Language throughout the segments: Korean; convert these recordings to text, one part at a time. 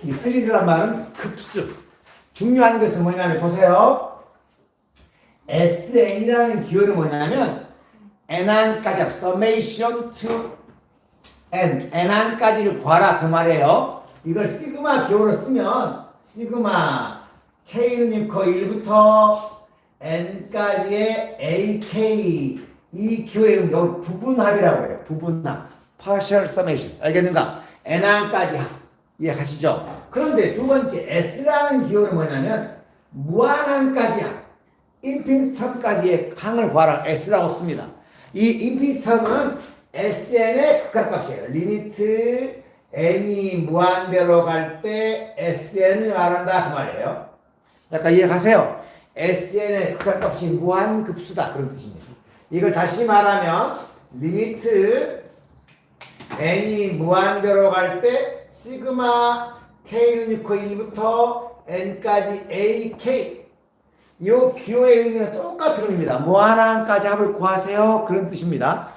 이 시리즈란 말은 급수. 중요한 것은 뭐냐면 보세요. SN이라는 기호는 뭐냐면 n한까지 summation to n, n한까지를 구하라 그 말이에요. 이걸 시그마 기호로 쓰면 시그마 k는 1부터 n까지의 ak 이 기호의 이름을 부분합이라고 해요. 부분합. partial summation. 알겠는가? n항까지 합. 이해하시죠? 그런데 두 번째 s라는 기호는 뭐냐면 무한항까지 합. 인피니텀까지의 항을 구하라 s라고 씁니다. 이 인피니텀은 sn의 극한값이에요. 리미트 n이 무한대로 갈 때 sn을 말한다 그 말이에요. 약간 이해가세요? sn의 극한값이 무한급수다 그런 뜻입니다. 이걸 다시 말하면 리미트 n이 무한대로 갈 때 시그마 k는 1부터 n까지 ak 요 기호의 의미는 똑같은 의미입니다. 무한항까지 합을 구하세요. 그런 뜻입니다.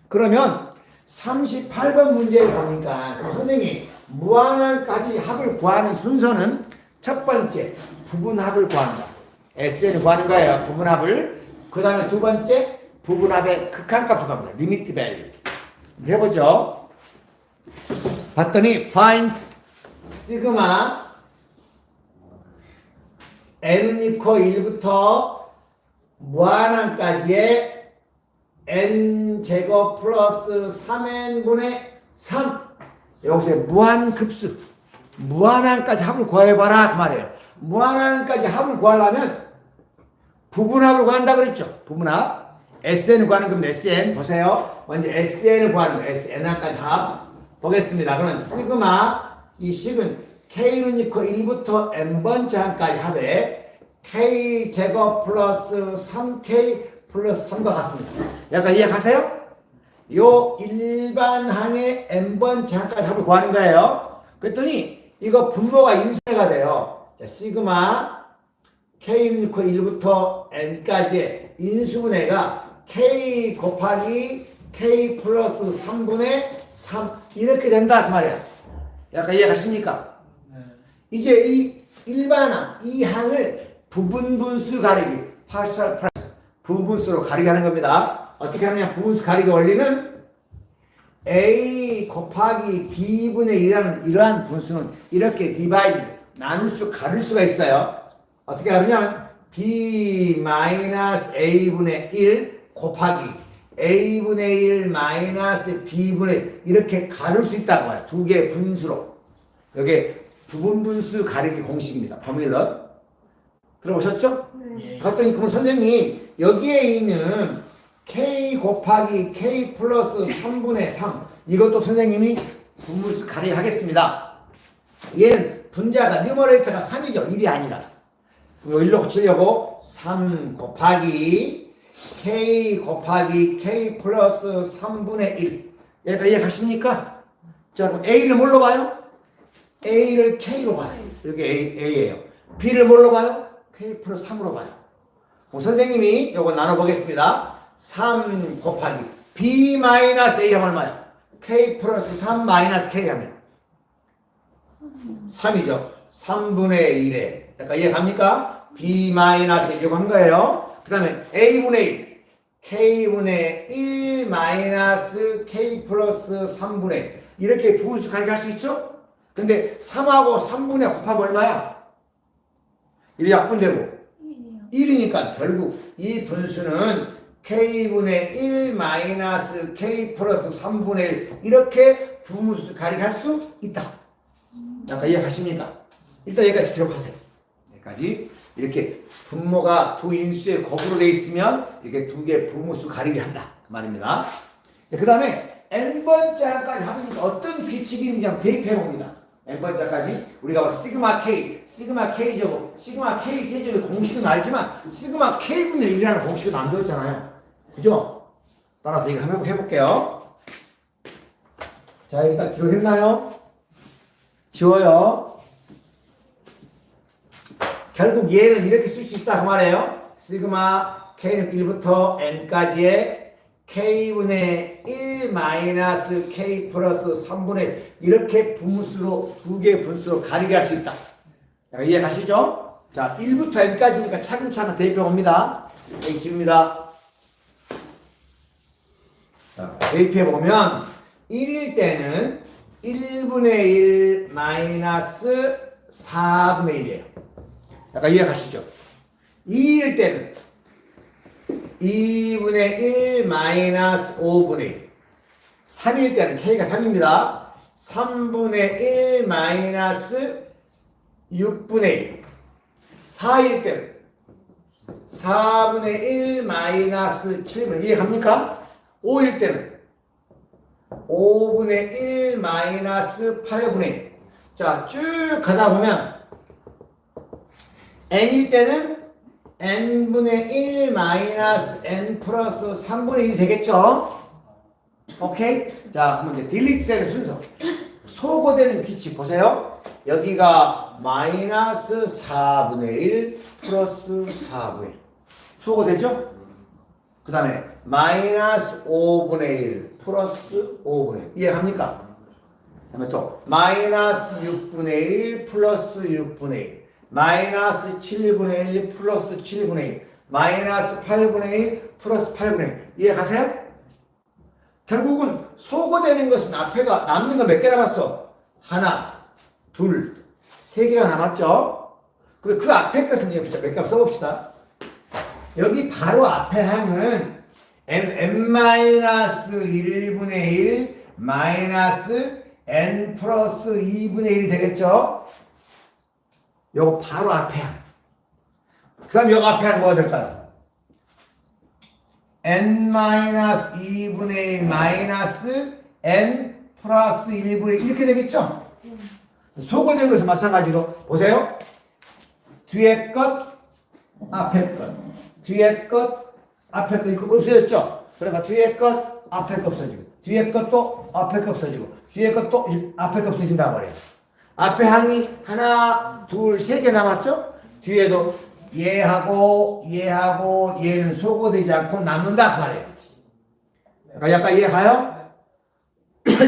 그러면 38번 문제를 보니까 선생님이 무한항까지 합을 구하는 순서는 첫 번째 부분합을 구한다. SN을 구하는 거예요. 부분합을. 그 다음에 두 번째 부분합의 극한값을 구합니다. 리미트 밸류. 해보죠. 봤더니 find 시그마 n은 1부터 무한항까지의 n제곱 플러스 3n분의 3 여기서 무한급수 무한항까지 합을 구해봐라 그 말이에요. 무한항까지 합을 구하려면 부분합을 구한다 그랬죠. 부분합 SN을 구하는 겁니다. SN 보세요. 먼저 SN을 구하는 거예요. SN항까지 합 보겠습니다. 그러면 시그마 이 식은 K는 1부터 n번째 항까지 합에 K제곱 플러스 3K 플러스 3과 같습니다. 약간 이해가세요? 요 일반항의 n번째 항까지 합을 구하는 거예요. 그랬더니 이거 분모가 인수분해가 돼요. 자, 시그마 K는 1부터 n까지의 인수분해가 K 곱하기 K 플러스 3분의 3 이렇게 된다 그 말이야. 약간 이해가십니까? 이제 이 일반항, 이 항을 부분분수 가리기, partial fraction, 부분분수로 가리게 하는 겁니다. 어떻게 하느냐? 부분수 가리기 원리는 A 곱하기 B분의 1이라는 이러한 분수는 이렇게 디바이드, 나눌 수, 가릴 수가 있어요. 어떻게 하느냐면 B 마이너스 A분의 1 곱하기 A분의 1 마이너스 B분의 1 이렇게 가릴 수 있다는 거예요. 두 개의 분수로. 여기 부분분수 가리기 공식입니다. 포뮬러. 들어보셨죠? 네. 그랬더니 그럼 선생님 여기에 있는 K 곱하기 K 플러스 3분의 3 이것도 선생님이 부분분수 가리기 하겠습니다. 얘는 분자가 뉴머레이터가 3이죠. 1이 아니라. 그럼 1로 고치려고 3 곱하기 K 곱하기 K 플러스 3분의 1 얘가 이해가십니까? 자 그럼 A를 뭘로 봐요? A를 K로 봐요. 여기 A예요. B를 뭘로 봐요? K 플러스 3으로 봐요. 그럼 선생님이 이거 나눠보겠습니다. 3 곱하기 B 마이너스 A 하면 얼마야? K 플러스 3 마이너스 K 하면 3이죠. 3분의 1에 약간 이해갑니까? B 마이너스 이거 한 거예요. 그 다음에 A분의 1 K분의 1 마이너스 K 플러스 3분의 1 이렇게 부분수 가리기 할 수 있죠? 근데 3하고 3분의 곱하면 얼마야? 1이 약분되고 1이니까 결국 이 분수는 K분의 1 마이너스 K 플러스 3분의 1 이렇게 부분수 가리기 할 수 있다. 약간 이해가십니까? 일단 여기까지 기록하세요. 여기까지 이렇게 분모가 두 인수의 곱으로 되어 있으면 이렇게 두 개의 부분수 가리기 한다. 그 말입니다. 그 다음에 n번째 항까지 하면 어떤 규칙인지 한번 대입해 봅니다. n번째까지 우리가 시그마 K, 시그마 K 제곱, 시그마 K 세제곱의 공식은 알지만 시그마 K분의 1이라는 공식은 안 배웠잖아요. 그죠? 따라서 이거 한번 해볼게요. 자, 일단 기록했나요? 지워요. 결국 얘는 이렇게 쓸 수 있다 그 말이에요. 시그마 K는 1부터 N까지의 K분의 1 마이너스 K 플러스 3분의 이렇게 분수로 두 개의 분수로 가리게 할 수 있다. 이해 가시죠? 자, 1부터 n까지니까 차근차근 대입해 봅니다. H입니다. 자, 대입해 보면 1일 때는 1분의 1 마이너스 4분의 1이에요. 약간 이해 가시죠? 2일 때는 2분의 1 마이너스 5분의 1. 3일 때는 K가 3입니다. 3분의 1 마이너스 6분의 1. 4일 때는 4분의 1 마이너스 7분의 1. 이해갑니까? 5일 때는 5분의 1 마이너스 8분의 1. 자, 쭉 가다 보면 n일 때는 n분의 1 마이너스 n 플러스 3분의 1이 되겠죠? 오케이? 자, 그러면 이제 딜리트되는 순서. 소거되는 규칙 보세요. 여기가 마이너스 4분의 1 플러스 4분의 1. 소거되죠? 그 다음에 마이너스 5분의 1 플러스 5분의 1. 이해갑니까? 그 다음에 또 마이너스 6분의 1 플러스 6분의 1. 마이너스 7분의 1 플러스 7분의 1. 마이너스 8분의 1 플러스 8분의 1. 이해가세요? 결국은 소거되는 것은 앞에가 남는 거 몇 개 남았어? 하나, 둘, 세 개가 남았죠? 그리고 그 앞에 것은 이제 몇 개 써봅시다. 여기 바로 앞에 항은 n-1분의 1 마이너스 n 플러스 2분의 1이 되겠죠? 요거 바로 앞에 항. 그 다음 요거 앞에 항 뭐가 될까요? n-2분의 1 마이너스 n 플러스 1분의 1 이렇게 되겠죠? 소거된 것은 마찬가지로 보세요. 뒤에 것, 앞에 것. 뒤에 것, 앞에 것 이거 없어졌죠? 그러니까 뒤에 것, 앞에 것 없어지고 뒤에 것도 앞에 것 없어지고 뒤에 것도 앞에 것 없어진단 말이에요. 앞에 항이 하나, 둘, 세 개 남았죠? 뒤에도 얘하고 얘는 소거되지 않고 남는다 그 말이에요. 그러니까 약간 이해가요?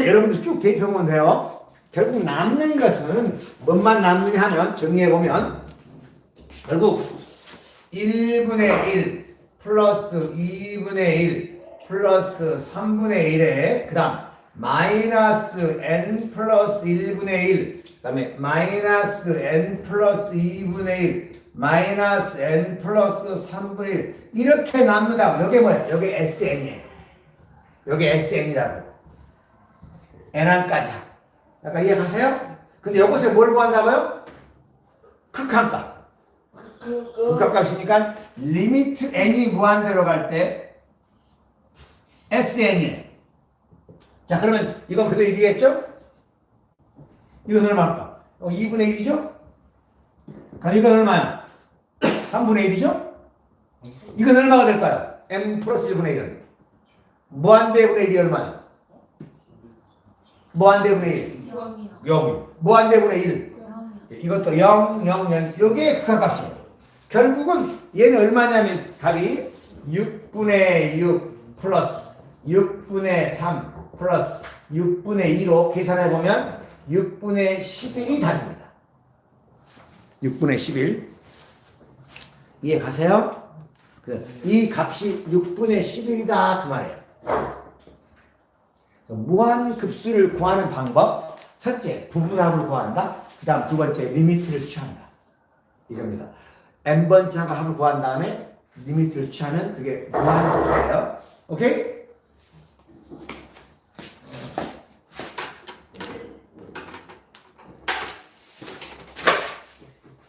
여러분들 쭉 대입해보면 돼요. 결국 남는 것은 뭔만 남느냐 하면 정리해보면 결국 1분의 1 플러스 2분의 1 플러스 3분의 1에 그 다음 마이너스 n 플러스 1분의 1 그 다음에 마이너스 n 플러스 2분의 1 마이너스 n 플러스 3분의 1 이렇게 남는다고. 여기 뭐야? 여기 SN이에요. 여기 SN이라고. n항까지. 약간 이해가세요? 근데 이것에 뭘 구한다고요? 극한값. 극한값이니까 리미트 n이 무한대로 갈 때 SN이에요. 자, 그러면 이건 그대로 1이겠죠? 이건 얼마일까? 2분의 1이죠? 그럼 이건 얼마야? 3분의 1이죠? 이건 얼마가 될까요? m 플러스 1분의 1은 무한대분의 1이 얼마야? 무한대분의 1 0이 무한대분의 1 이것도 0, 0, 0 요게 극한값이에요. 결국은 얘는 얼마냐면 답이 6분의 6 플러스 6분의 3 플러스 6분의 2로 계산해보면 6분의 11이 답입니다. 6분의 11 이해가세요? 이 값이 6분의 11이다 그 말이에요. 무한급수를 구하는 방법 첫째, 부분합을 구한다. 그 다음 두 번째, 리미트를 취한다. 이겁니다. n번째 합을 구한 다음에 리미트를 취하면 그게 무한급수예요. 오케이?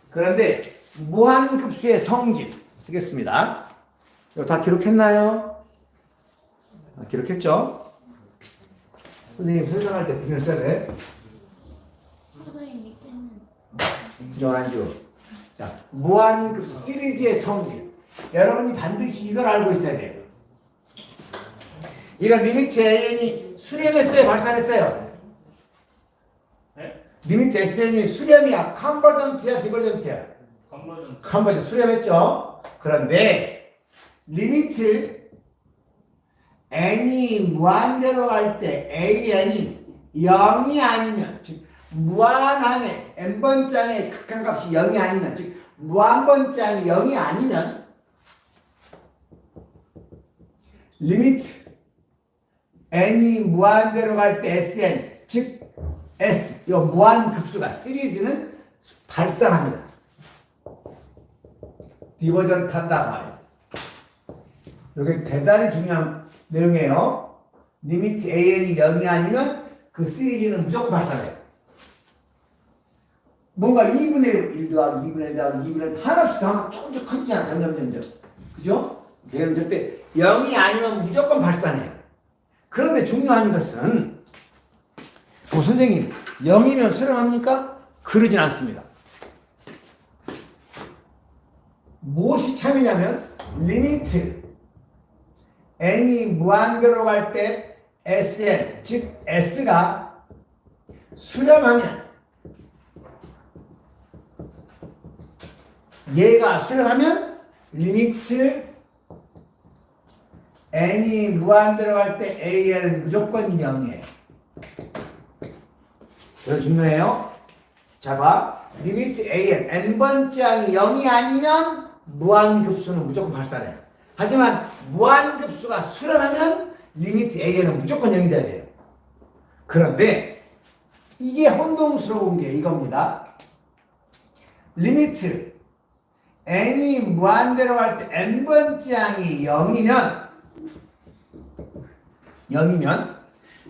그런데 무한급수의 성질 쓰겠습니다. 이거 다 기록했나요? 기록했죠? 선생님 설명할 때 비밀 써야 돼. 선생님 밑에는 연안주. 자, 무한급수 시리즈의 성질. 여러분이 반드시 이걸 알고 있어야 돼요. 이건 리미트 AN이 수렴했어요, 발산했어요? 네? 리미트 SN이 수렴이야, 컨버전트야, 디버전트야? 컨버전트 수렴했죠? 그런데 리미트 n이 무한대로 갈 때 an이 0이 아니면 즉 무한함의 n번장의 극한값이 0이 아니면 즉 무한번장이 0이 아니면 리미트 n이 무한대로 갈 때 sn 즉 s 이 무한급수가 시리즈는 발산합니다. 디버전트 한다 말이에요. 이게 대단히 중요한 내용이에요. 리미트 an이 0이 아니면 그 시리즈는 무조건 발산해요. 뭔가 2분의 1 더하기 2분의 1 더하기 2분의 1 하나씩 더 조금씩 커지잖아. 점점. 그죠? 얘는 절대 0이 아니면 무조건 발산해요. 그런데 중요한 것은 선생님 0이면 수렴합니까? 그러진 않습니다. 무엇이 참이냐면 리미트 n이 무한대로 갈 때 sn 즉 s가 수렴하면 얘가 수렴하면 리미트 n이 무한대로 갈 때 an은 무조건 0이에요. 그래서 중요해요. 자 봐. 리미트 an n번장이 0이 아니면 무한급수는 무조건 발산해요. 하지만 무한급수가 수렴하면 리미트 an은 무조건 0이 돼야 돼요. 그런데 이게 혼동스러운 게 이겁니다. 리미트 n이 무한대로 갈 때 n번장이 0이면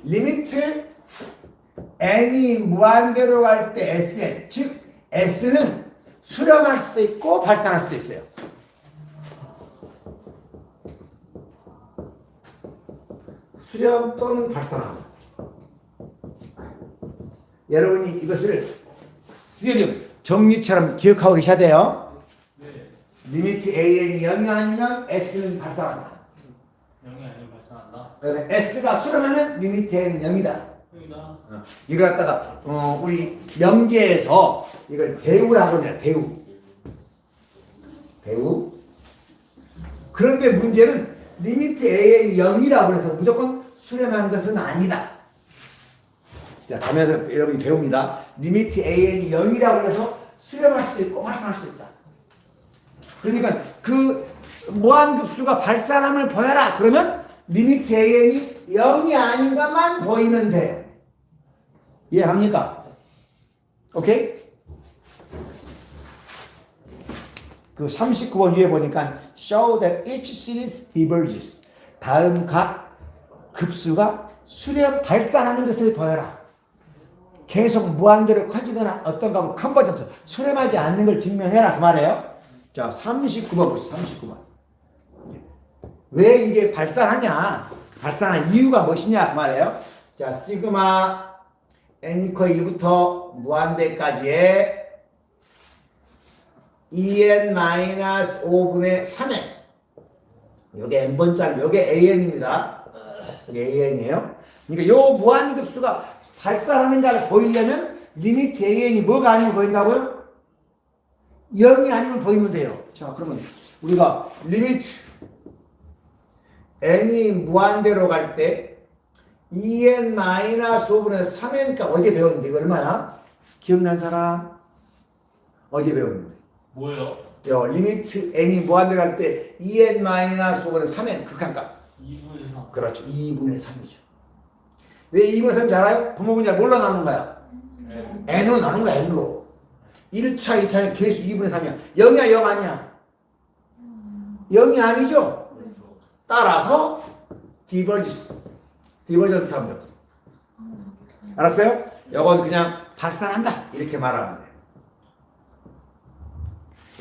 리미트 n이 무한대로 갈 때 sn 즉 s는 수렴할 수도 있고 발산할 수도 있어요. 수렴 또는 발산합니다. 여러분이 이것을 수렴 정리처럼 기억하고 계셔야 돼요. 네. 리미트 an이 0이 아니면 s는 발산한다. 0이 아니면 발산한다. 그다음에 s가 수렴하면 리미트 an은 0이다. 여기다. 이걸 갖다가 우리 명계에서 이걸 대우라고 합니다. 대우. 그런데 문제는 리미트 an이 0이라고 해서 무조건 수렴한 것은 아니다. 자, 가면서 여러분이 배웁니다. 리미트 an이 0이라고 해서 수렴할 수도 있고 발산할 수도 있다. 그러니까 그 무한급수가 발산함을 보여라. 그러면 리미트 an이 0이 아닌 것만 보이면 돼요. 이해합니까? 오케이? 그 39번 위에 보니까 show that each series diverges. 다음 각 급수가 수렴 발산하는 것을 보여라. 계속 무한대로 커지거나 어떤 가 컨버전트 수렴하지 않는 걸 증명해라 그 말이에요. 자, 39번 보시죠. 39번. 왜 이게 발산하냐? 발산한 이유가 무엇이냐 그 말이에요. 자, 시그마 n 이퀄 1부터 무한대까지의 en-5분의 3n 요게 n번짜리 요게 an입니다. 요게 an이에요. 그러니까 요 무한급수가 발산하는가를 보이려면 리미트 an이 뭐가 아니면 보인다고요? 0이 아니면 보이면 돼요. 자, 그러면 우리가 리미트 n이 무한대로 갈 때 en-5분의 3n값 어제 배웠는데 이거 얼마야? 기억난 사람? 어제 배웠는데 뭐예요? 리미트 n이 무한대로 갈 때 en-5분의 3n 극한값 2분의 3. 그렇죠. 2분의 3이죠. 왜 2분의 3인지 알아요? 부모분이 뭘로 나누는 거야? 네. n으로 나누는 거야. n으로 1차, 2차는 개수 2분의 3이야 0이야 0 아니야? 0이 아니죠? 그렇죠. 따라서 디버전트 합니다. 알았어요? 이건 그냥 발산한다 이렇게 말하면 돼요.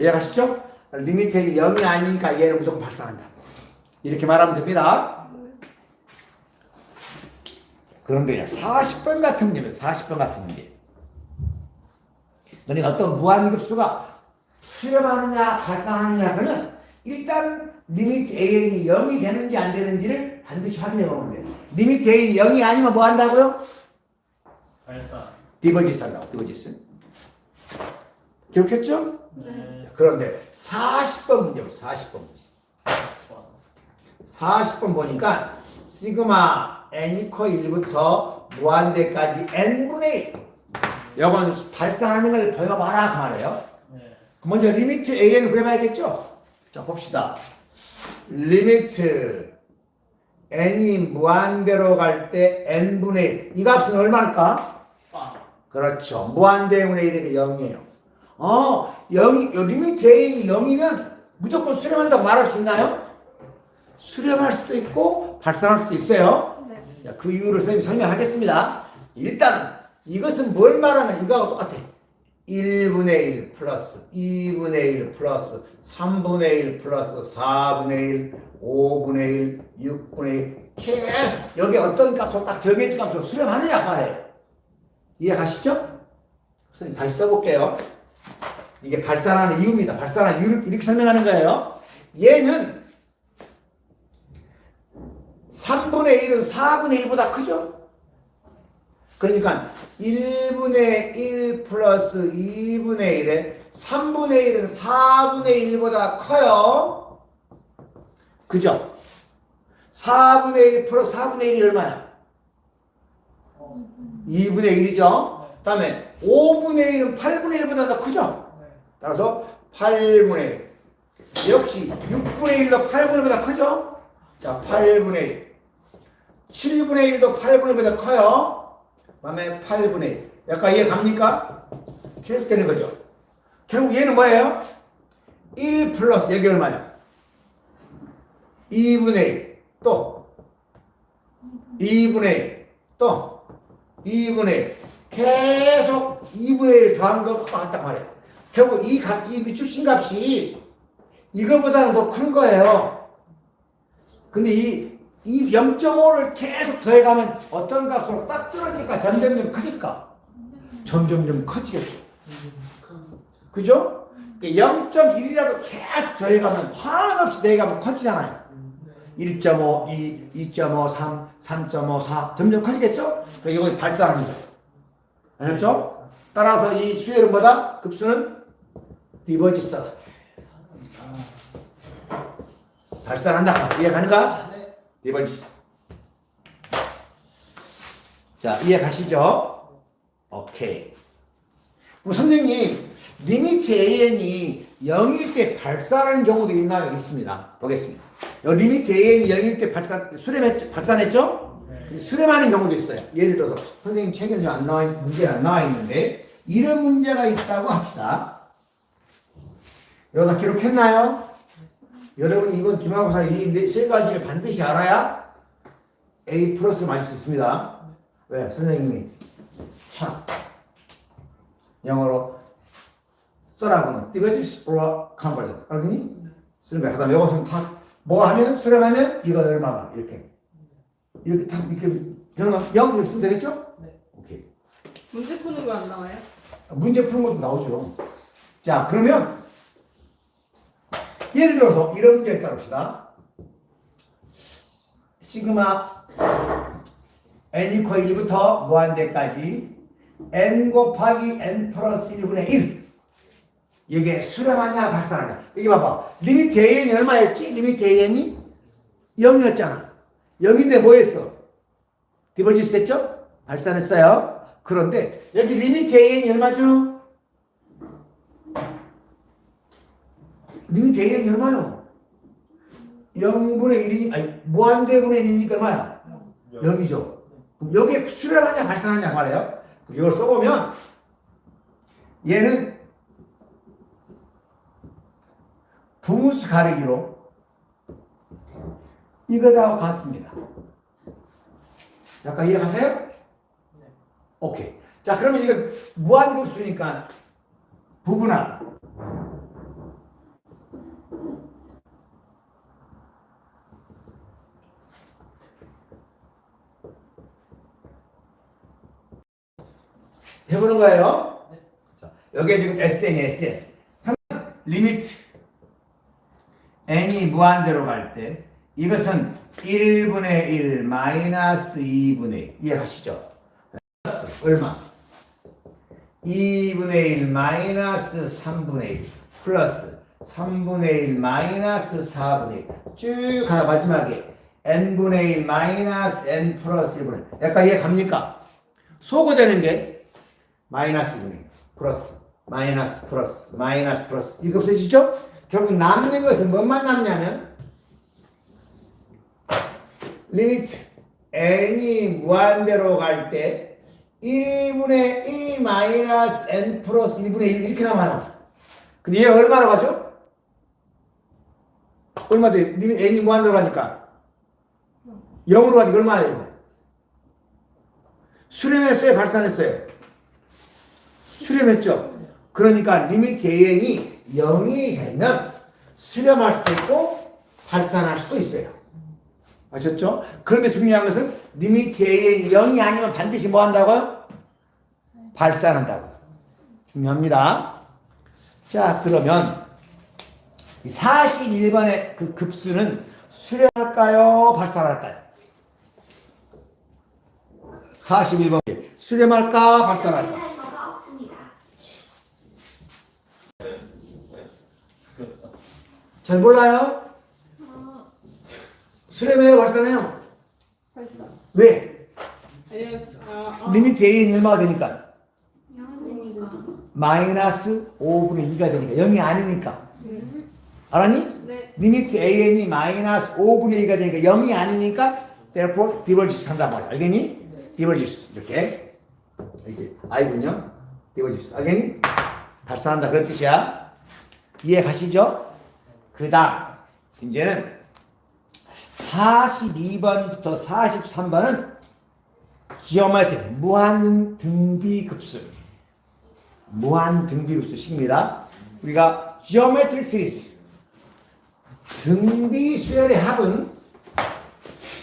이해가시죠? 리미트가 0이 아니니까 얘는 무조건 발산한다 이렇게 말하면 됩니다. 그런데 40번 같은 문제는 40번 같은 문제 너네가 어떤 무한급수가 수렴하느냐 발산하느냐 그러면 일단 리미트 an이 0이 되는지 안 되는지를 반드시 확인해 보면 돼요. 리미트 an이 0이 아니면 뭐 한다고요? 발산. 디버지스 한다고. 디버지스 기억했죠? 네. 그런데 40번 문제 40번 문제 40번 보니까 시그마 n 이퀄 1부터 무한대까지 n분의 1. 이건 발산하는 걸 보여봐라 그 말이에요. 네. 먼저 리미트 an을 구해봐야겠죠? 자 봅시다. 리미트 n이 무한대로 갈 때 n분의 1. 이 값은 얼마일까? 그렇죠. 무한대분의 1이 0이에요. 리미트 an이 0이면 무조건 수렴한다고 말할 수 있나요? 수렴할 수도 있고 발산할 수도 있어요. 네. 자, 그 이유를 선생님이 설명하겠습니다. 일단은 이것은 뭘 말하는 이거하고 똑같아. 1분의 1 플러스 2분의 1 플러스 3분의 1 플러스 4분의 1 5분의 1 6분의 1 계속 여기 어떤 값으로 딱 정해진 값으로 수렴하느냐 말이에요. 이해가시죠? 선생님 다시 써볼게요. 이게 발산하는 이유입니다. 발산하는 이유를 이렇게 설명하는 거예요. 얘는 3분의 1은 4분의 1보다 크죠? 그러니까 1분의 1 플러스 2분의 1에 3분의 1은 4분의 1보다 커요. 그죠? 4분의 1 플러스 4분의 1이 얼마야? 2분의 1이죠? 그 다음에 5분의 1은 8분의 1보다 더 크죠? 따라서 8분의 1. 역시 6분의 1도 8분의 1보다 크죠? 자, 8분의 1. 7분의 1도 8분의 1보다 커요. 그 다음에 8분의 1. 약간 이해 갑니까? 계속 되는 거죠. 결국 얘는 뭐예요? 1 플러스 여기 얼마냐? 2분의 1. 또 2분의 1. 또 2분의 1. 계속 2분의 1 더한 거 같단 말이에요. 결국 이 밑줄친 값이 이거보다는 더 큰 거예요. 근데 이 0.5를 계속 더해가면 어떤 값으로 딱 떨어질까? 점점점 커질까? 점점점 커지겠죠. 그죠? 0.1이라도 계속 더해가면 한없이 더해가면 커지잖아요. 1.5, 2, 2.5, 3, 3.5, 4 점점 커지겠죠? 그러니까 이거 발산합니다. 아셨죠? 따라서 이 수열은 뭐다? 급수는 디버지스다. 발산한다. 이해가는가? 디버지스. 자, 이해가시죠? 오케이. 그럼 선생님, 리미트 an이 0일 때 발산하는 경우도 있나요? 있습니다. 보겠습니다. 여기 리미트 an이 0일 때 발산했죠? 네. 수렴하는 경우도 있어요. 예를 들어서 선생님 책에 문제 안 나와 있는데 이런 문제가 있다고 합시다. 여기다 기록했나요? 여러분 이번 기말고사 이 세 가지를 반드시 알아야 A 플러스를 맞을 수 있습니다. 왜? 선생님이 차 영어로 써라고는 디버지스 or convergence 알겠니? 쓰는 거야. 그다음에 이것은 다 뭐 하면 수렴하면 이거 얼마가 이렇게 딱 이렇게 저는 0 이렇게 쓰면 되겠죠? 네. 오케이. 문제 푸는 거 안 나와요? 문제 푸는 것도 나오죠. 자, 그러면 예를 들어서 이런 문제를 따릅시다. 시그마 n 이퀄 1부터 무한대까지 n 곱하기 n 플러스 1분의 1. 이게 수렴하냐 발산하냐. 여기 봐봐. 리미트 an이 얼마였지? 리미트 an이 0이었잖아. 0인데 뭐 했어? 디버지스 했죠? 발산했어요. 그런데 여기 리미트 an이 얼마죠? 리미트 an이 얼마요? 0분의 1이니, 아니, 무한대분의 1이니까 얼마야? 0이죠. 그럼 여기에 수렴하냐 발산하냐 말이에요. 이걸 써보면 얘는 분수 가리기로 이거하고 같습니다. 약간 이해가세요? 네. 오케이. 자, 그러면 이거 무한급수니까 부분합. 해보는 거예요. 네. 자, 여기에 지금 SN이 SN. 리미트 n이 무한대로 갈 때 이것은 1분의 1 마이너스 2분의 1 이해하시죠? 얼마? 2분의 1 마이너스 3분의 1 플러스 3분의 1 마이너스 4분의 1 쭉 가다 마지막에 n분의 1 마이너스 n 플러스 1분의 1. 약간 이해 갑니까? 소거되는 게 마이너스 1분의 1 플러스 마이너스 플러스 마이너스 플러스 이거 없어지죠? 결국 남는 것은 뭐만 남냐면 리미트 n이 무한대로 갈 때 1분의 1 마이너스 n 플러스 1분의 1 이렇게 남아요. 근데 얘가 얼마나 가죠? 얼마 돼? 리미트 n이 무한대로 가니까 0으로 가니까 얼마나 돼요? 수렴했어요? 발산했어요? 수렴했죠? 그러니까 리미트 an이 0이 되면 수렴할 수도 있고 발산할 수도 있어요. 아셨죠? 그런데 중요한 것은 리미트 an이 0이 아니면 반드시 뭐 한다고요? 발산한다고요. 중요합니다. 자, 그러면 41번의 그 급수는 수렴할까요? 발산할까요? 41번 수렴할까? 발산할까? 타이머가 없습니다. 잘 몰라요? 수렴해요? 발산해요? 발산. 왜? 알겠어. 리미트 a는 얼마가 되니까? 영어니까. 마이너스 5분의 2가 되니까 0이 아니니까 알았니? 네. 리미트 an이 마이너스 5분의 2가 되니까 0이 아니니까 therefore diverges 한단 말이야. 알겠니? diverges 이렇게 i군요. diverges 알겠니? 발산한다 그런 뜻이야. 이해 가시죠? 그 다음 이제는 42번부터 43번은 geometry 무한 등비급수 식입니다. 우리가 geometric series 등비수열의 합은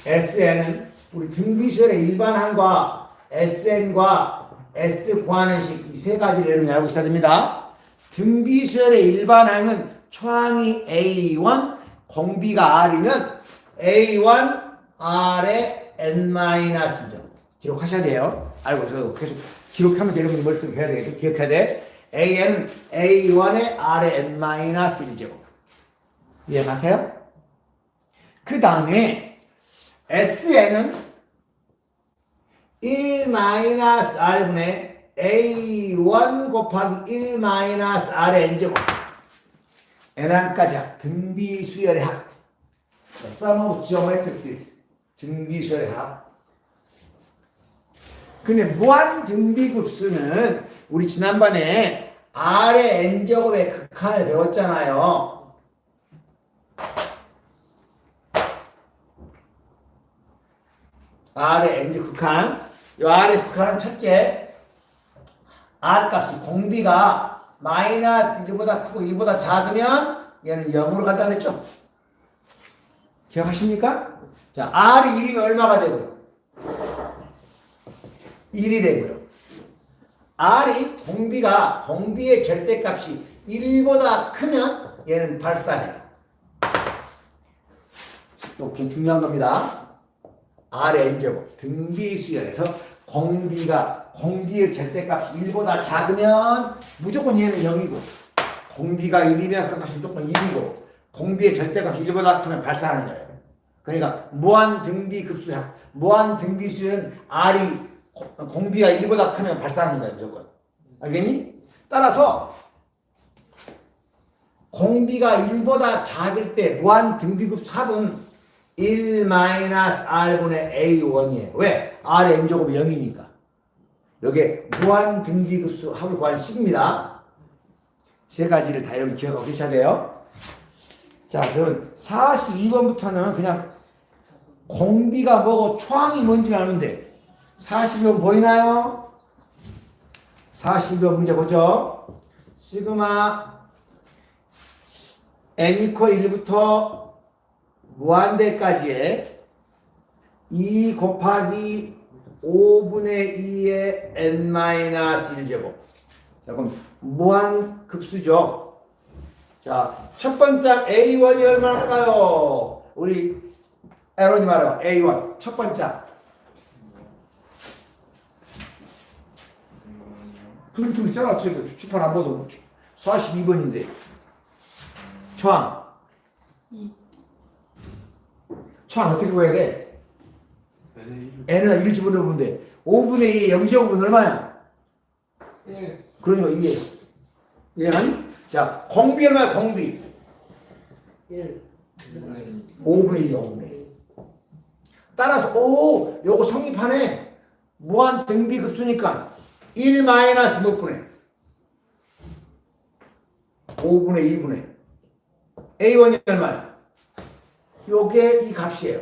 SN은 우리 등비수열의 일반항과 SN과 S 구하는 식 이 세 가지를 여러분이 알고 있어야 됩니다. 등비수열의 일반항은 초항이 A1 공비가 R이면 A1 R의 N-1죠. 기록하셔야 돼요. 알고 있어요. 계속 기록하면서 여러분이 머릿속에 해야 되겠죠. 기억해야 돼. AN은 A1의 R의 N-1이죠. 이해가세요? 그 다음에 SN은 1-R분의 A1 곱하기 1-R의 N제곱 N항까지 등비수열의 합 Sum of geometric series 등비수열의 합. 근데 무한 등비급수는 우리 지난번에 R의 N제곱의 극한을 배웠잖아요. R의 N제곱 극한. 이 R의 극한은 첫째 R 값이 공비가 마이너스 1보다 크고 1보다 작으면 얘는 0으로 간다 그랬죠? 기억하십니까? 자, R이 1이면 얼마가 되고요? 1이 되고요. R이 공비의 절대값이 1보다 크면 얘는 발산해요. 이렇게 중요한 겁니다. R의 N제곱 등비수열에서 공비의 절대값이 1보다 작으면 무조건 얘는 0이고 공비가 1이면 그 값이 무조건 1이고 공비의 절대값이 1보다 크면 발산하는 거예요. 그러니까 무한 등비수열은 R이 공비가 1보다 크면 발산하는 거예요. 무조건. 알겠니? 따라서 공비가 1보다 작을 때 무한 등비급수 합은 1-R분의 A1이에요. 왜? R의 N제곱이 0이니까. 여기에 무한 등비급수 합을 구하는 식입니다. 세 가지를 다 여러분 기억하고 계셔야 돼요. 자, 그럼 42번부터는 그냥 공비가 뭐고 초항이 뭔지 아는데 42번 보이나요? 42번 문제 보죠. 시그마 n = 1부터 무한대까지의 2 곱하기 5분의 2의 n-1제곱. 자, 그럼 무한급수죠. 자, 첫 번째 A1이 얼마일까요? 우리 에런이 말해봐. A1 첫 번째 풀툴 있잖아. 저기 주판 안 봐도 42번인데 초항 총 어떻게 구해야 돼? n에다 1을 집어넣으면 돼. 5분의 2에 0제곱은 얼마야? 1. 그러니까 이게 이해가니? 자, 공비 얼마야? 공비 1. 5분의 1이야 5분의 1. 따라서 요거 성립하네. 무한 등비급수니까 1 마이너스 몇 분의 5분의 2분의 A1이 얼마야? 요게 이 값이에요.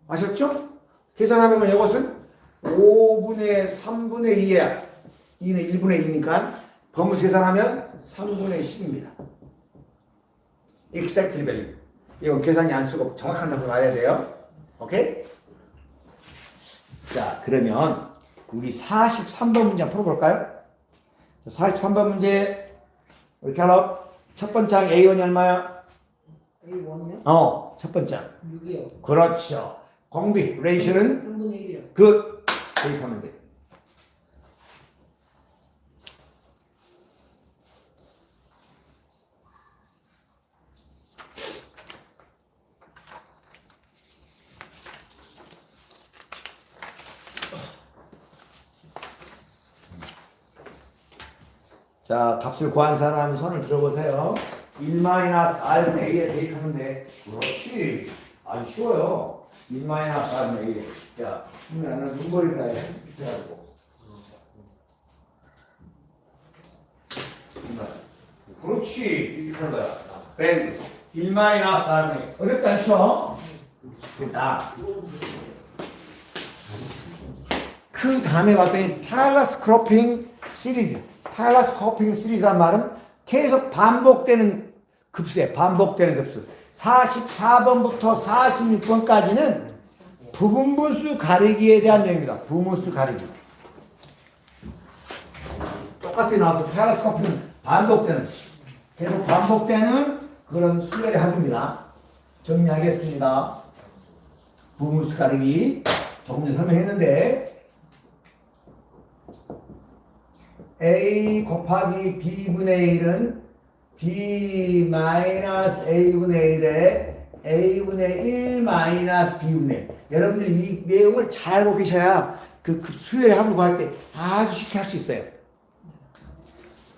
아셨죠? 계산하면 이것은 5분의 3분의 2야. 2는 1분의 2니까 범위수 계산하면 3분의 10입니다. exactly value. 이건 계산이 안 쓰고 정확한 답을 봐야 돼요. 오케이? 자, 그러면 우리 43번 문제 한번 풀어볼까요? 43번 문제 이렇게 하나. 첫 번째 항 A1이 얼마야? A1이요? 첫 번째 항. 6이요. 그렇죠. 공비, 레이션은 3분의 1이요. 그 대입하면 돼. 자, 값을 구한 사람 손을 들어보세요. 1-R분의 A에 대입하면 돼. 그렇지. 아주 쉬워요. 1-R분의 A에. 자, 나는 눈거리를 해. 이렇게 하고. 그렇지. 이렇게 하는 거야. 밴드. 1-R분의 A. 어렵지 않죠? 됐다. 그 다음에 봤더니 타일러스 크로핑 시리즈. 타일러스 크로핑 시리즈란 말은 계속 반복되는 급수에 반복되는 급수. 44번부터 46번까지는 부분분수 가리기에 대한 내용입니다. 부분수 가리기. 똑같이 나와서 타일러스 크로핑은 반복되는, 계속 반복되는 그런 수열의 합입니다. 정리하겠습니다. 부분수 가리기 조금 전에 설명했는데 A 곱하기 B분의 1은 B 마이너스 A분의 1에 A분의 1 마이너스 B분의 1. 여러분들이 이 내용을 잘 알고 계셔야 그 수열의 합을 구할 때 아주 쉽게 할 수 있어요.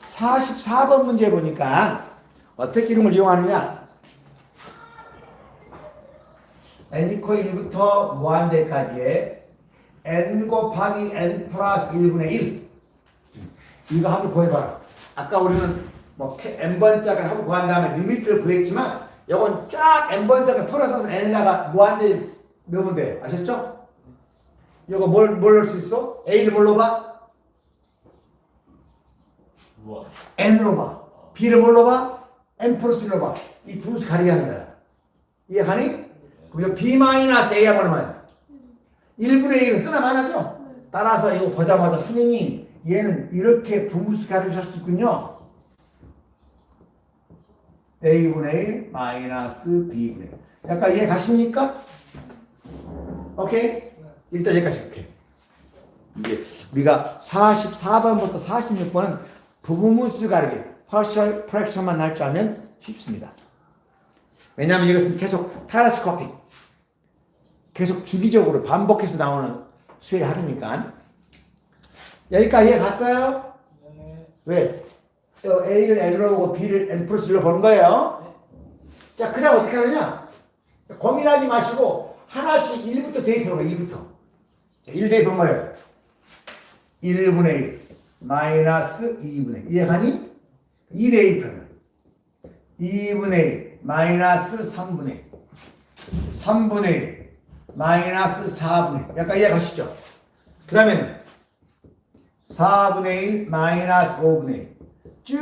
44번 문제 보니까 어떻게 이름을 이용하느냐? n 코 1부터 무한대까지의 n 곱하기 n 플러스 1분의 1. 이거 합을 구해봐라. 아까 우리는 뭐 n번짝을 합을 구한 다음에 리미트를 구했지만 이건 쫙 n번짝을 풀어서 n에다가 무한대 넣으면 돼. 아셨죠? 이거 뭘 넣을 수 있어? a를 뭘로 봐? 무한. n으로 봐. b를 뭘로 봐? n 플러스 1로 봐. 이 분수 가리게 하는 거야. 이해가니? 그럼 b 마이너스 a 하면 얼마야? 1분의 1은 쓰나 마나죠? 따라서 이거 보자마자 선생님 얘는 이렇게 분수 가르칠 수 있군요. A분의 1 마이너스 B분의 1. 약간 이해 가십니까? 오케이? 일단 여기까지 오케이. 이제 우리가 44번부터 46번은 부분수 가르기, partial fraction만 날 줄 알면 쉽습니다. 왜냐하면 이것은 계속 타일러스 커핑, 계속 주기적으로 반복해서 나오는 수의 합이니까. 여기까지 갔어요? 네. 왜? A를 N으로 보고 B를 N 플러스 1로 보는 거예요. 자, 그 다음 어떻게 하느냐? 고민하지 마시고 하나씩 1부터 대입해보는 거예요. 1부터. 자, 1 대입하면 뭐예요? 1분의 1 마이너스 2분의 1. 이해가니? 2 대입하면 2분의 1 마이너스 3분의 1 3분의 1 마이너스 4분의 1. 약간 이해가시죠? 그 다음에는 4분의 1 마이너스 5분의 1. 쭉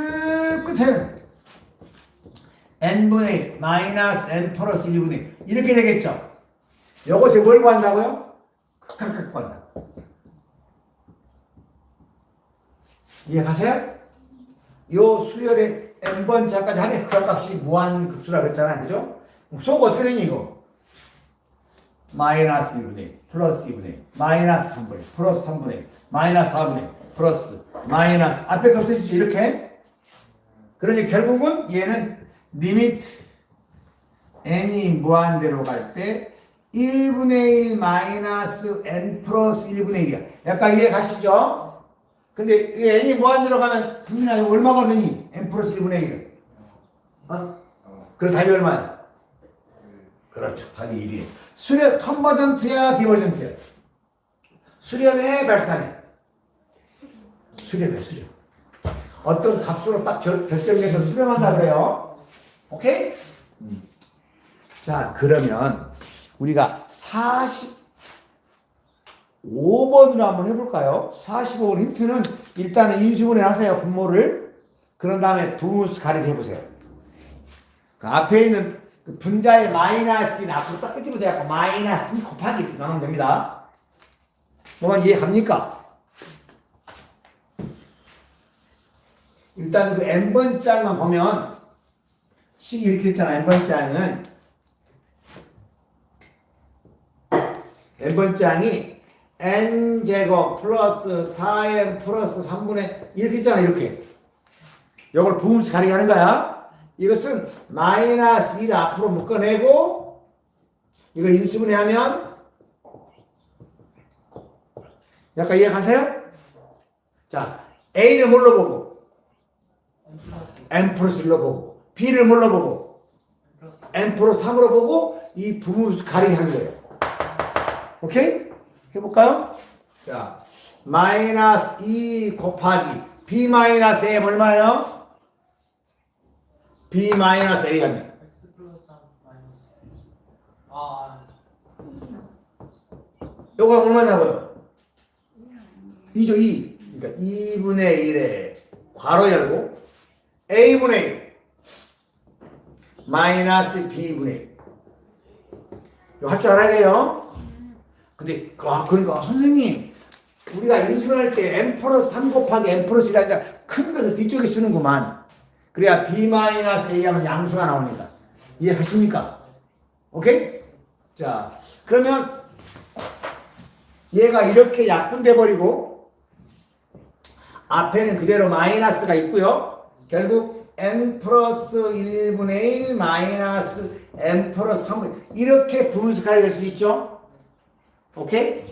끝에는 n분의 1 마이너스 n 플러스 1분의 1. 이렇게 되겠죠? 요것에 뭘 구한다고요? 극한값 구한다. 이해가세요? 요 수열의 n번 자까지 하면 극한값이 무한급수라 그랬잖아요. 그죠? 속 어떻게 되니 이거? 마이너스 2분의 1 플러스 2분의 1 마이너스 3분의 1 플러스 3분의 1 마이너스 4분의 1 플러스 마이너스 앞에 값 없어지죠. 이렇게. 그러니 결국은 얘는 리미트 n이 무한대로 갈 때 1분의 1 마이너스 n 플러스 1분의 1이야. 약간 이해 가시죠? 근데 이 n이 무한 들어가면 승민아 이거 얼마거든요? n 플러스 1분의 1은. 어? 그럼 답이 얼마야? 그렇죠. 답이 1이에요. 수렴 컨버전트야 디버전트야? 수렴해 발산해? 수렴해 수렴. 어떤 값으로 딱 결정해서 수렴한다 그래요. 오케이? 자 그러면 우리가 45번으로 한번 해볼까요? 45번 힌트는 일단은 인수분해 하세요. 분모를. 그런 다음에 부분수 가리기 해보세요. 그 앞에 있는 그 분자의 마이너스는 앞으로 딱 끄집어 대고 마이너스 2 곱하기 이렇게 나누면 됩니다. 뭐만 이해갑니까? 일단 그 n번 짝만 보면 식이 이렇게 있잖아. n번 짝은 n번 짝이 n제곱 플러스 4n 플러스 3분의 이렇게 있잖아. 이렇게 이걸 부분수 가리기 하는 거야. 이것은 마이너스 1 앞으로 묶어내고 이걸 인수분해하면 약간 이해가세요? 자, A를 뭘로 보고? n 플러스 1로 보고 B를 뭘로 보고? n 플러스 3으로 보고 이 부분수 가리기 하는 거예요. 오케이? 해볼까요? 자, 마이너스 2 곱하기 B 마이너스 A 얼마예요? B 마이너스 A 하면 x 플러스 3 마이너스 요거 얼마냐고요? 2죠 2. 그러니까 2분의 1에 괄호 열고 A분의 1 마이너스 B분의 1 이거 할 줄 알아야 돼요. 근데 그러니까 선생님 우리가 인수할 때 n 플러스 3 곱하기 n 플러스 1이 아니라 큰 것을 뒤쪽에 쓰는구만. 그래야 b 마이너스 a 하면 양수가 나오니까. 이해하십니까? 오케이? 자, 그러면 얘가 이렇게 약분돼 버리고 앞에는 그대로 마이너스가 있고요. 결국 n 플러스 1분의 1 마이너스 n 플러스 3분의 1 이렇게 분수가 될 수 있죠? 오케이?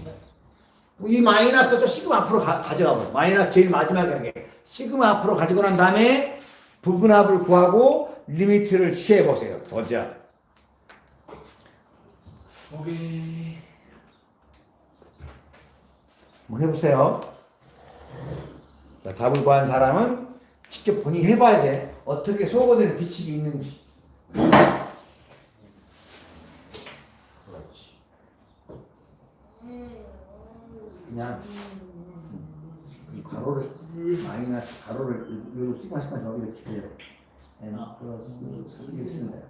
이 마이너스 저 시그마 앞으로 가져가고 마이너스 제일 마지막에 하게 시그마 앞으로 가지고 난 다음에 부분합을 구하고 리미트를 취해보세요. 도전. 오케이. 한번 해보세요. 자, 답을 구한 사람은 직접 본인이 해봐야 돼. 어떻게 속어되는 비칙이 있는지. 그냥 이 괄호를 마이너스 가로를 이렇게 시그마 이렇게 해요. n 플러스 이렇게 쓰는 거야.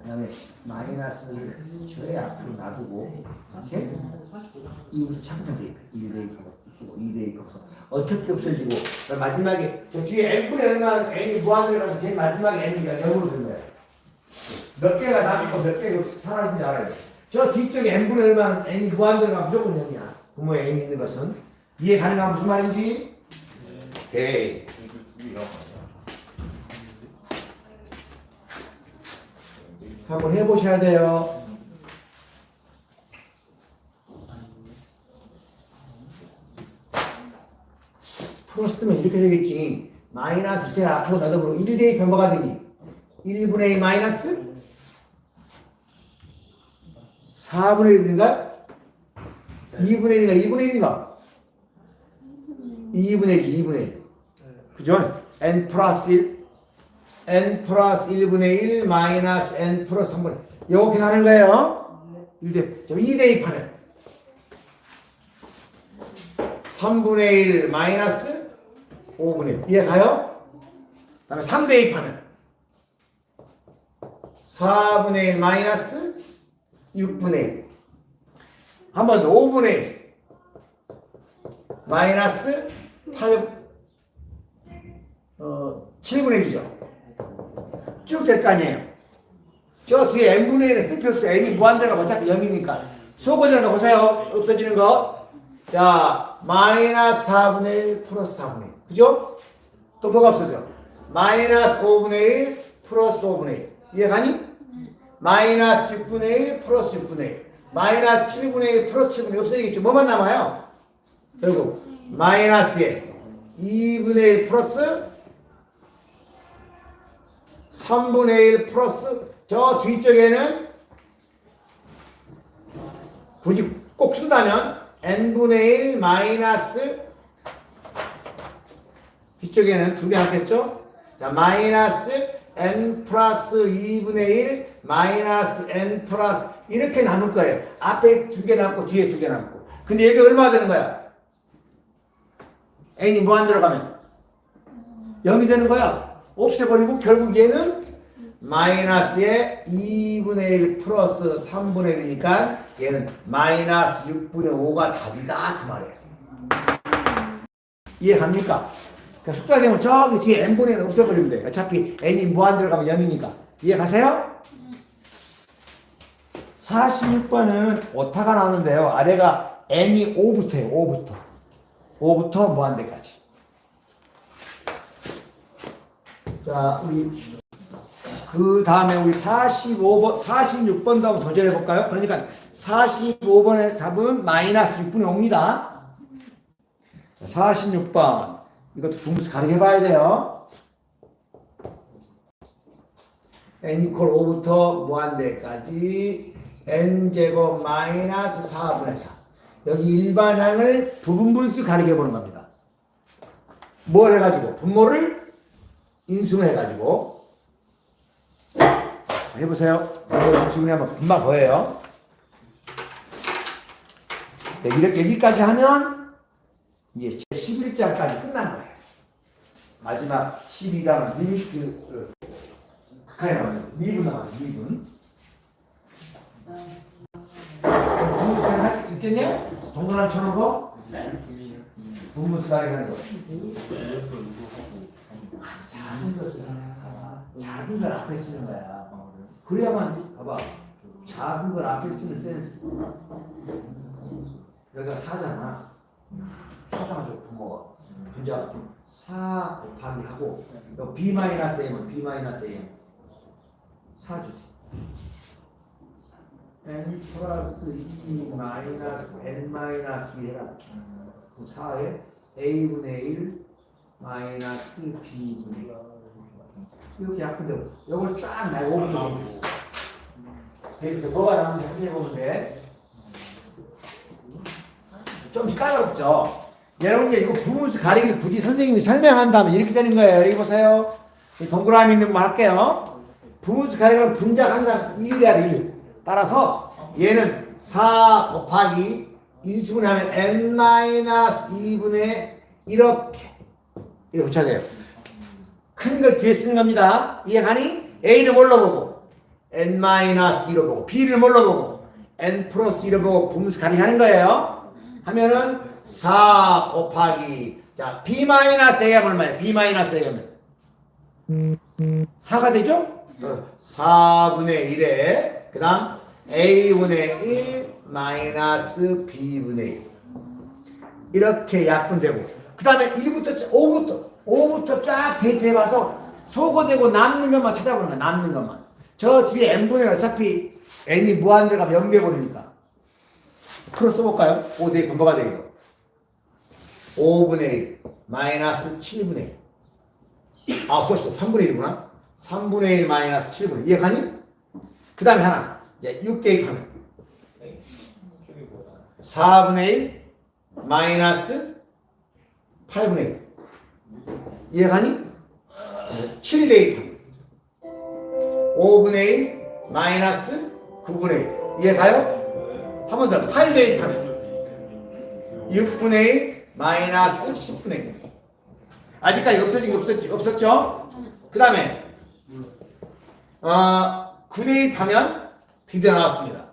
그 다음에 마이너스를 저의 앞으로 놔두고 이렇게 이걸 창조돼 있고 1대2 쓰고 2대2 어떻게 없어지고 마지막에 저 뒤에 n분의 n만 n이 무한대라서 제일 마지막에 n이가 0으로 된 거야. 몇 개가 남있고 몇 개가 사라진지 알아야 돼. 저 뒤쪽에 n분의 1만 n이 무한대가 무조건 0이야. 부모의 n이 있는 것은 이해 가능한 무슨 말인지? 오케이. 한번 해보셔야 돼요. 풀었으면 이렇게 되겠지. 마이너스 제일 앞으로 나더불어 1대2 변화가 되니 1분의 2 마이너스 4분의 1인가? 2분의 1인가? 1분의 1인가? 2분의 1, 2분의 1. 그죠? n 플러스 1 n 플러스 1분의 1 마이너스 n 플러스 3분의 1 이렇게 하는 거예요. 2대2 파는 3분의 1 마이너스 5분의 1 이해 가요? 그 다음에 3대2 파는 4분의 1 마이너스 6분의 1 한 번 더 5분의 1 마이너스 7분의 1이죠. 쭉 될 거 아니에요. 저 뒤에 n분의 1에 쓸 필요 없어요. n이 무한대가 어차피 0이니까. 수거되는 거 보세요. 없어지는 거. 자, 마이너스 4분의 1 플러스 4분의 1. 그죠? 또 뭐가 없어져? 마이너스 5분의 1 플러스 5분의 1. 이해가니? 마이너스 6분의 1 플러스 6분의 1. 마이너스 7분의 1 플러스 7분의 1 없어지겠죠. 뭐만 남아요? 결국 마이너스에 2분의 1 플러스 3분의 1 플러스 저 뒤쪽에는 굳이 꼭 쓴다면 n분의 1 마이너스 뒤쪽에는 두 개 하겠죠? 자, 마이너스 n 플러스 2분의 1 마이너스 n 플러스 이렇게 남을 거예요. 앞에 두 개 남고 뒤에 두 개 남고. 근데 여기 얼마 되는 거야? n이 뭐 안 들어가면? 0이 되는 거야. 없애버리고 결국 얘는 마이너스에 2분의 1 플러스 3분의 1이니까 얘는 마이너스 6분의 5가 답이다 그 말이에요. 이해갑니까? 그러니까 숙달되면 저기 뒤에 n분의 1을 없애버리면 돼. 어차피 n이 뭐 안 들어가면 0이니까. 이해가세요? 46번은 오타가 나오는데요. 아래가 n이 5부터예요. 5부터. 5부터 무한대까지. 자, 우리 그 다음에 우리 45번, 46번도 한번 도전해 볼까요? 그러니까 45번의 답은 마이너스 6분의 5입니다. 46번. 이것도 분수 가르쳐 봐야 돼요. n 이퀄 5부터 무한대까지 n제곱 마이너스 4분의 4. 여기 일반항을 부분분수 가르쳐 보는 겁니다. 뭘 해가지고? 분모를 인수를 해가지고 해보세요. 인수를 하면 금방 보여요. 네, 이렇게 여기까지 하면 이제 11장까지 끝난 거예요. 마지막 12장은 리미트 가까이 나와요. 2분 남았어요. 2분. 있겠냐? 동그란 쳐놓고 분분수 가리는 거. 작은 거 쓰는 거야. 작은 걸 앞에 쓰는 거야. 그래야만 봐봐. 작은 걸 앞에 쓰는 센스. 여기가 4잖아. 4잖아. 부모가. 분자 4 곱하기 하고 B-A면 B-Am 4주지. n 플러스 2 마이너스 n 마이너스 2 해라. 그럼 4에 a분의 1 마이너스 b분의 1 이렇게 약분되고 이걸 쫙 나의 5부터 대비해서 뭐가 나오는지 확인해보면 돼. 좀씩 까다롭죠? 여러분 이거 부분수 가리기를 굳이 선생님이 설명한다면 이렇게 되는 거예요. 여기 보세요. 동그라미 있는 거 할게요. 부분수 가리기는 분자가 항상 1이야 1. 따라서 얘는 4 곱하기 인수분해 하면 n-2분의 이렇게 붙여야 돼요. 큰 걸 뒤에 쓰는 겁니다. 이해가니? a는 뭘로 보고 n-2로 보고 b를 뭘로 보고 n 플러스 2로 보고 분수 가리기 하는 거예요. 하면은 4 곱하기 자 b-a하면 얼마예요? b-a하면 4가 되죠? 4분의 1에 그 다음 a분의 1 마이너스 b분의 1 이렇게 약분되고 그 다음에 1부터 5부터 쫙 대입해봐서 소거되고 남는 것만 찾아보는 거야. 남는 것만. 저 뒤에 n분의 1 어차피 n이 무한대로 가면 0 돼버리니까 풀어 써볼까요? 5 대입 뭐가 되겠어? 5분의 1 마이너스 7분의 1 썼어. 3분의 1이구나. 3분의 1 마이너스 7분의 1 이해가니? 그 다음에 하나 이제 6 대입하면 4분의 1 마이너스 8분의 1 이해가니? 7 대입하면 5분의 1 마이너스 9분의 1 이해가요? 한 번 더 8 대입하면 6분의 1 마이너스 10분의 1 아직까지 없어진 거 없었죠? 그 다음에 9 대입하면 드디어 나왔습니다.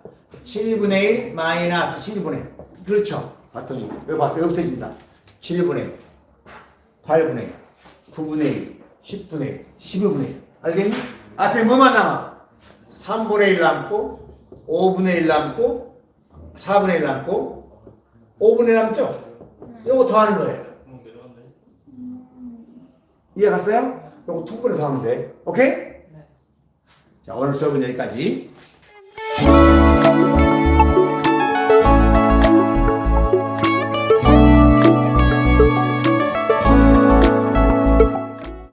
7분의 1 마이너스 7분의 1 그렇죠? 봤더니 여기 봤어요? 없어진다. 7분의 1 8분의 1 9분의 1 10분의 1 12분의 1 알겠니? 앞에 뭐만 남아? 3분의 1 남고 5분의 1 남고 4분의 1 남고 5분의 1 남죠? 요거 더하는 거예요. 이해 갔어요? 요거 툭분에 더하면 돼. 오케이? 자 오늘 수업은 여기까지.